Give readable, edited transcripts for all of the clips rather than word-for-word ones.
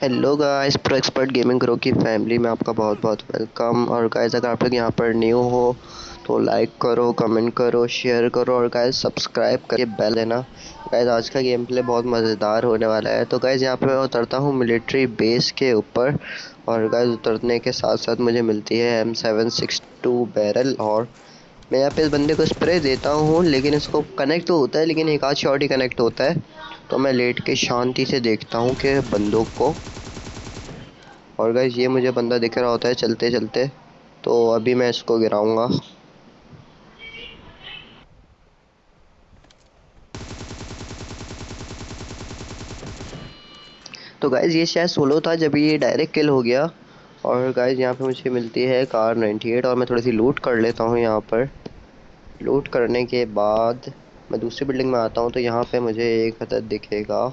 Hello guys, pro expert gaming grow की family में आपका बहुत बहुत वेलकम। और गाइस अगर आप लोग यहाँ पर न्यू हो तो लाइक करो, कमेंट करो, शेयर करो और गाइस सब्सक्राइब करके बेल देना। गाइस आज का गेम प्ले बहुत मज़ेदार होने वाला है। तो गाइस यहाँ पे मैं उतरता हूँ मिलिट्री बेस के ऊपर। और गाइस उतरने के साथ साथ मुझे मिलती है M762 बैरल। और मैं यहाँ पे इस बंदे को स्प्रे देता हूँ, लेकिन इसको कनेक्ट तो होता है, लेकिन एक आध शॉट ही कनेक्ट होता है। तो मैं लेट के शांति से देखता हूँ कि बंदूक को। और गाइस ये मुझे बंदा दिख रहा होता है चलते चलते, तो अभी मैं इसको गिराऊंगा। तो गाइस ये शायद सोलो था, जब ये डायरेक्ट किल हो गया। और गाइस यहाँ पे मुझे मिलती है कार 98 और मैं थोड़ी सी लूट कर लेता हूँ यहाँ पर। लूट करने के बाद मैं दूसरी बिल्डिंग में आता हूँ, तो यहाँ पे मुझे एक हदद दिखेगा।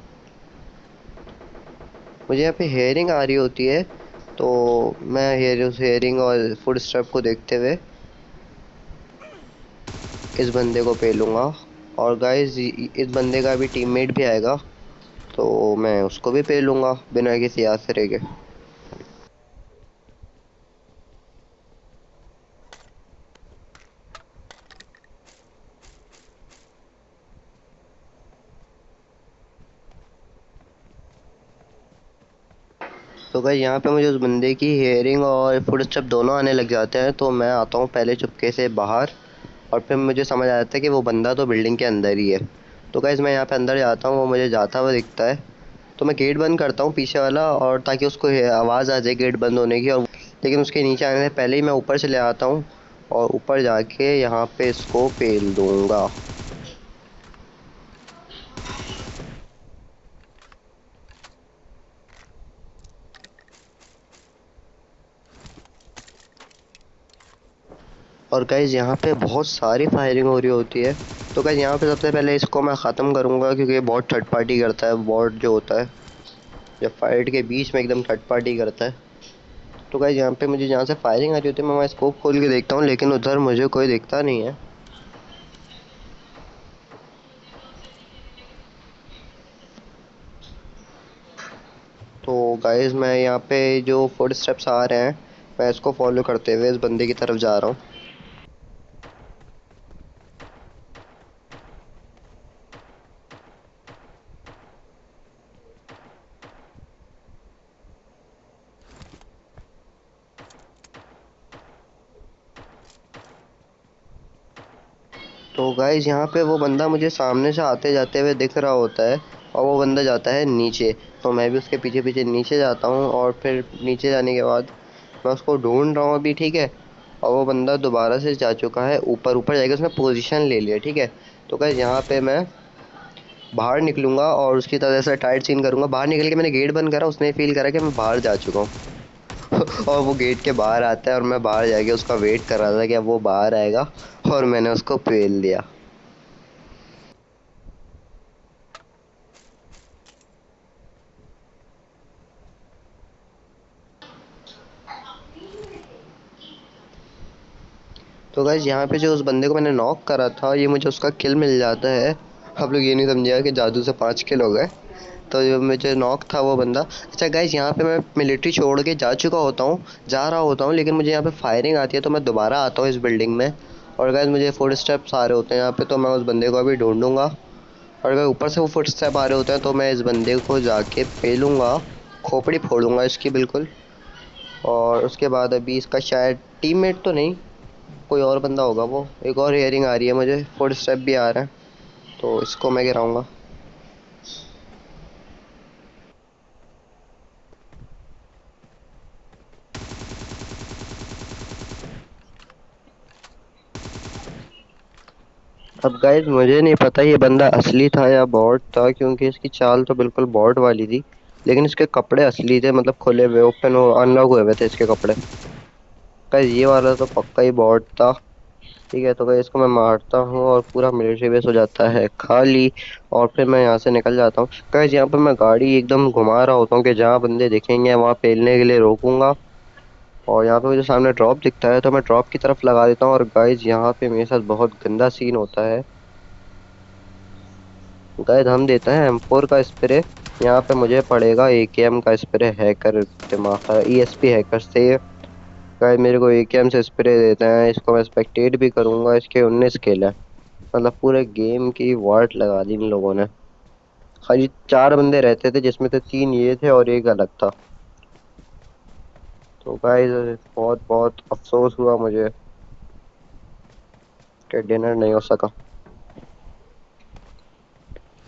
मुझे यहाँ पे हेयरिंग आ रही होती है, तो मैं हेयरिंग और फुट स्टेप को देखते हुए इस बंदे को पेलूँगा। और गाइस इस बंदे का भी टीममेट भी आएगा, तो मैं उसको भी पेलूँगा बिना किसी आसरे के। तो गाइस यहाँ पे मुझे उस बंदे की हेयरिंग और फुट स्टेप दोनों आने लग जाते हैं, तो मैं आता हूँ पहले चुपके से बाहर। और फिर मुझे समझ आ जाता है कि वो बंदा तो बिल्डिंग के अंदर ही है। तो गाइस मैं यहाँ पे अंदर जाता हूँ, वो मुझे जाता हुआ दिखता है। तो मैं गेट बंद करता हूँ पीछे वाला, और ताकि उसको आवाज़ आ जाए गेट बंद होने की। और लेकिन उसके नीचे आने से पहले ही मैं ऊपर चले आता हूँ और ऊपर जाके यहाँ पे इसको पेल दूँगा। और गाइस यहाँ पे बहुत सारी फायरिंग हो रही होती है। तो गाइस यहाँ पे सबसे पहले इसको मैं ख़त्म करूँगा, क्योंकि ये बहुत थर्ड पार्टी करता है। बॉट जो होता है जब फाइट के बीच में एकदम थर्ड पार्टी करता है। तो गाइस यहाँ पे मुझे जहाँ से फायरिंग आ रही होती है, मैं वहाँ स्कोप खोल के देखता हूँ, लेकिन उधर मुझे कोई दिखता नहीं है। तो गाइस मैं यहाँ पे जो फुट स्टेप्स आ रहे हैं, मैं इसको फॉलो करते हुए इस बंदे की तरफ जा रहा हूँ। तो गाइस यहाँ पे वो बंदा मुझे सामने से आते जाते हुए दिख रहा होता है, और वो बंदा जाता है नीचे। तो मैं भी उसके पीछे पीछे नीचे जाता हूँ, और फिर नीचे जाने के बाद मैं उसको ढूंढ रहा हूँ अभी, ठीक है। और वो बंदा दोबारा से जा चुका है ऊपर। ऊपर जाके उसने पोजीशन ले लिया, ठीक है। तो गाइस यहाँ पे मैं बाहर निकलूंगा और उसकी तरह से टाइट सीन करूंगा। बाहर निकल के मैंने गेट बंद करा, उसने फील करा कि मैं बाहर जा चुका हूँ। और वो गेट के बाहर आता है, और मैं बाहर जाके उसका वेट कर रहा था कि अब वो बाहर आएगा, और मैंने उसको पेल दिया। तो गाइस यहाँ पे जो उस बंदे को मैंने नॉक करा था, ये मुझे उसका किल मिल जाता है। आप लोग ये नहीं समझिएगा कि जादू से 5 किल हो गए। तो जो मुझे नॉक था वो बंदा। अच्छा गाइस यहाँ पे मैं मिलिट्री छोड़ के जा चुका होता हूँ, जा रहा होता हूँ, लेकिन मुझे यहाँ पे फायरिंग आती है, तो मैं दोबारा आता हूँ इस बिल्डिंग में। और गाइस मुझे फुट स्टेप्स आ रहे होते हैं यहाँ पे, तो मैं उस बंदे को अभी ढूंढूंगा। और अगर ऊपर से वो फुट स्टेप आ रहे होते हैं, तो मैं इस बंदे को जाके पेलूँगा, खोपड़ी फोड़ूंगा इसकी बिल्कुल। और उसके बाद अभी इसका शायद टीममेट तो नहीं, कोई और बंदा होगा। वो एक और हेयरिंग आ रही है मुझे, फुट स्टेप भी आ रहा है, तो इसको मैं गिराऊंगा। अब गाइस मुझे नहीं पता ये बंदा असली था या बॉट था, क्योंकि इसकी चाल तो बिल्कुल बॉट वाली थी, लेकिन इसके कपड़े असली थे, मतलब खुले हुए ओपन हो अनलॉक हुए हुए थे इसके कपड़े। गाइस ये वाला तो पक्का ही बॉट था। ठीक है, तो गाइस इसको मैं मारता हूँ और पूरा मिलिट्री बेस हो जाता है खाली। और फिर मैं यहाँ से निकल जाता हूँ। गाइस यहाँ पर मैं गाड़ी एकदम घुमा रहा होता हूँ कि जहाँ बंदे दिखेंगे वहाँ पेलने के लिए रोकूंगा। और यहाँ पे मुझे सामने ड्रॉप दिखता है, तो मैं ड्रॉप की तरफ लगा देता हूँ। और गाइस यहाँ पे मेरे साथ बहुत गंदा सीन होता है। गाइस हम देते हैं M4 का स्प्रे, यहाँ पे मुझे पड़ेगा एकेएम का स्प्रे हैकर दिमाग ईएसपी हैकर से। गाइस मेरे को एकेएम से स्प्रे देते हैं, इसको मैं स्पेक्टेट भी करूंगा। इसके 19 किल है, मतलब पूरे गेम की वाट लगा दी इन लोगों ने। खाली 4 बंदे रहते थे जिसमें से 3 ये थे और एक अलग था। तो गाइस बहुत बहुत अफसोस हुआ मुझे कि डिनर नहीं हो सका।